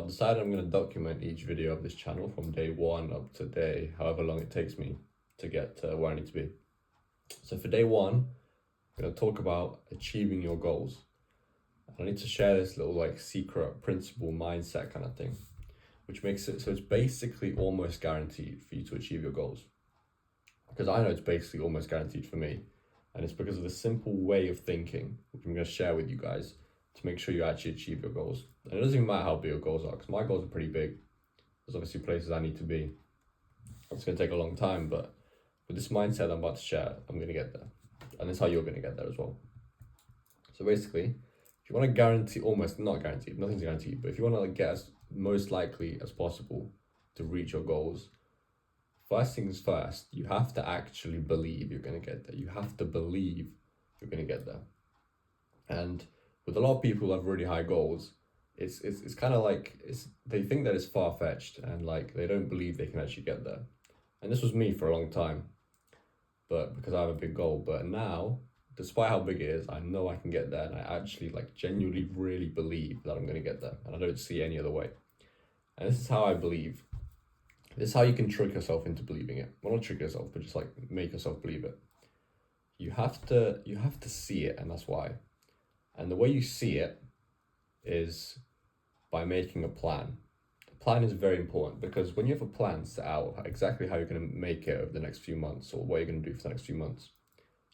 I've decided I'm going to document each video of this channel from day one up to day, however long it takes me to get to where I need to be. So for day one, I'm going to talk about achieving your goals. And I need to share this little like secret principle mindset kind of thing, which makes it so it's basically almost guaranteed for you to achieve your goals. Because I know it's basically almost guaranteed for me. And it's because of the simple way of thinking, which I'm going to share with you guys to make sure you actually achieve your goals. And it doesn't even matter how big your goals are, because my goals are pretty big. There's obviously places I need to be. It's going to take a long time, but with this mindset I'm about to share, I'm going to get there. And that's how you're going to get there as well. So basically, if you want to guarantee, almost not guaranteed, nothing's guaranteed, but if you want to like get as most likely as possible to reach your goals, first things first, you have to actually believe you're going to get there. You have to believe you're going to get there. And with a lot of people who have really high goals, it's kind of like they think that it's far-fetched and like they don't believe they can actually get there. And this was me for a long time, but because I have a big goal. But now, despite how big it is, I know I can get there, and I actually like genuinely really believe that I'm going to get there, and I don't see any other way. And this is how I believe. This is how you can trick yourself into believing it. Well, not trick yourself, but just like make yourself believe it. You have to see it, and that's why. And the way you see it is by making a plan. The plan is very important, because when you have a plan set out exactly how you're going to make it over the next few months, or what you're going to do for the next few months,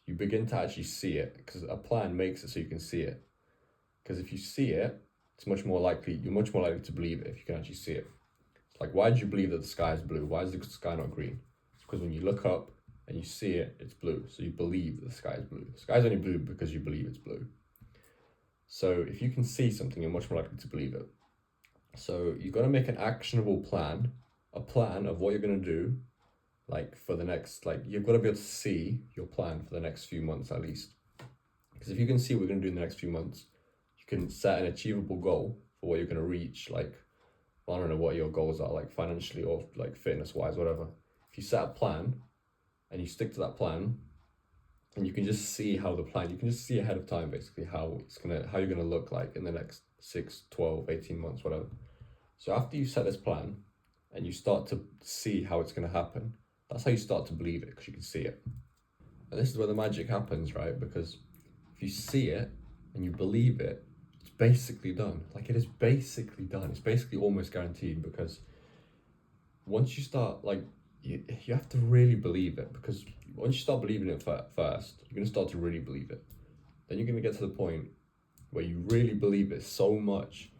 you begin to actually see it, because a plan makes it so you can see it. Because if you see it, you're much more likely to believe it if you can actually see it. Like, why do you believe that the sky is blue? Why is the sky not green? It's because when you look up and you see it, it's blue. So you believe that the sky is blue. The sky is only blue because you believe it's blue. So if you can see something, you're much more likely to believe it. So you've got to make an actionable plan, a plan of what you're going to do, like for the next, like you've got to be able to see your plan for the next few months at least. Because if you can see what you're going to do in the next few months, you can set an achievable goal for what you're going to reach, like, I don't know what your goals are, like financially or like fitness wise, whatever. If you set a plan and you stick to that plan, and you can just see how the plan, you can just see ahead of time basically how you're gonna look like in the next 6, 12, 18 months, whatever. So after you set this plan and you start to see how it's gonna happen, that's how you start to believe it, because you can see it. And this is where the magic happens, right? Because if you see it and you believe it, it's basically done. Like, it is basically done. It's basically almost guaranteed, because once you start, like, you have to really believe it, because once you start believing it first, you're going to start to really believe it. Then you're going to get to the point where you really believe it so much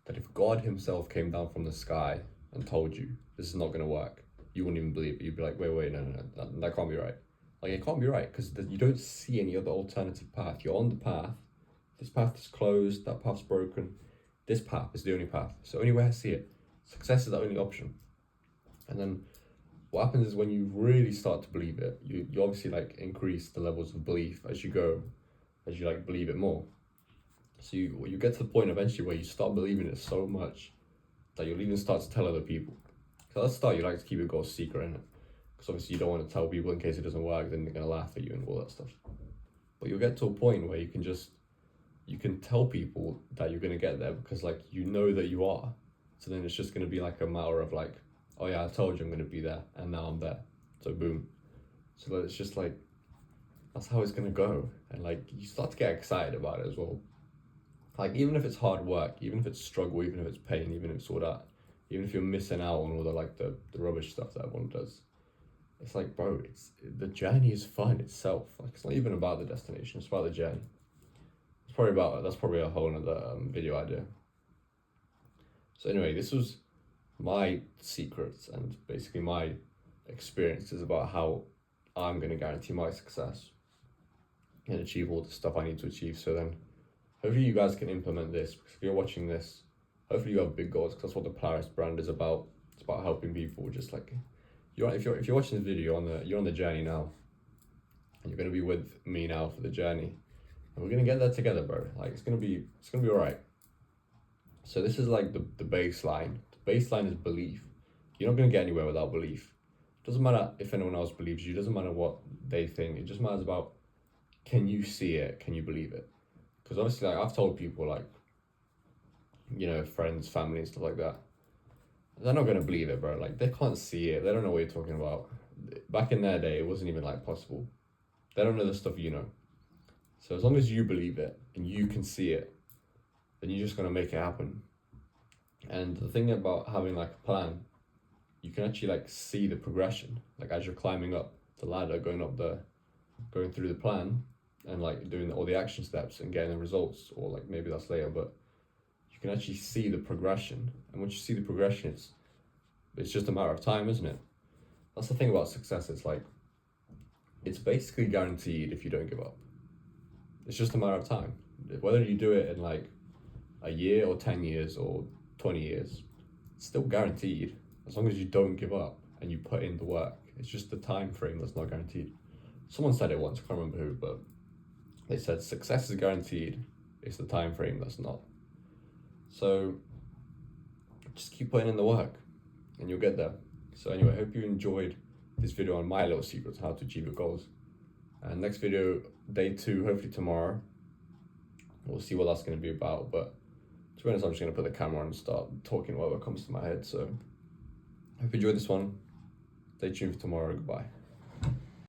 that if God himself came down from the sky and told you this is not going to work, you wouldn't even believe it. You'd be like, wait, no, that can't be right. Like, it can't be right, because you don't see any other alternative path. You're on the path. This path is closed, that path's broken. This path is the only path. So only way I see it. Success is the only option. And then what happens is when you really start to believe it, you obviously like increase the levels of belief as you go, as you like believe it more. So you get to the point eventually where you start believing it so much that you'll even start to tell other people. So at the start, you like to keep your goals secret, innit? Because obviously you don't want to tell people in case it doesn't work, then they're going to laugh at you and all that stuff. But you'll get to a point where you can tell people that you're going to get there, because like you know that you are. So then it's just going to be like a matter of like, oh yeah, I told you I'm going to be there, and now I'm there. So boom. So it's just like, that's how it's going to go. And like, you start to get excited about it as well. Like, even if it's hard work, even if it's struggle, even if it's pain, even if it's all that, even if you're missing out on all the like the rubbish stuff that everyone does, it's like, bro, the journey is fun itself. Like, it's not even about the destination, it's about the journey. That's probably a whole other video idea. So anyway, this was my secrets and basically my experiences about how I'm going to guarantee my success and achieve all the stuff I need to achieve. So then hopefully you guys can implement this, because if you're watching this, hopefully you have big goals, because that's what the Polaris brand is about. It's about helping people. Just like, if you're watching this video, you're on the journey now, and you're going to be with me now for the journey, and we're going to get there together, bro. Like, it's going to be all right. So this is like the baseline. The baseline is belief. You're not going to get anywhere without belief. It doesn't matter if anyone else believes you. It doesn't matter what they think. It just matters about, can you see it? Can you believe it? Because obviously, like, I've told people, like, you know, friends, family, and stuff like that, they're not gonna believe it, bro. Like, they can't see it. They don't know what you're talking about. Back in their day, it wasn't even like possible. They don't know the stuff you know. So as long as you believe it and you can see it, then you're just gonna make it happen. And the thing about having like a plan, you can actually like see the progression. Like as you're climbing up the ladder, going through the plan, and like doing all the action steps and getting the results, or like maybe that's later, but you can actually see the progression. And once you see the progression, it's just a matter of time, isn't it? That's the thing about success. It's like, it's basically guaranteed if you don't give up. It's just a matter of time. Whether you do it in like a year or 10 years or 20 years, it's still guaranteed as long as you don't give up and you put in the work. It's just the time frame that's not guaranteed. Someone said it once, I can't remember who, but they said success is guaranteed, it's the time frame that's not. So just keep putting in the work and you'll get there. So anyway, I hope you enjoyed this video on my little secrets on how to achieve your goals. And next video, day 2, hopefully tomorrow. We'll see what that's going to be about, but to be honest, I'm just going to put the camera on and start talking whatever comes to my head. So I hope you enjoyed this one. Stay tuned for tomorrow. Goodbye.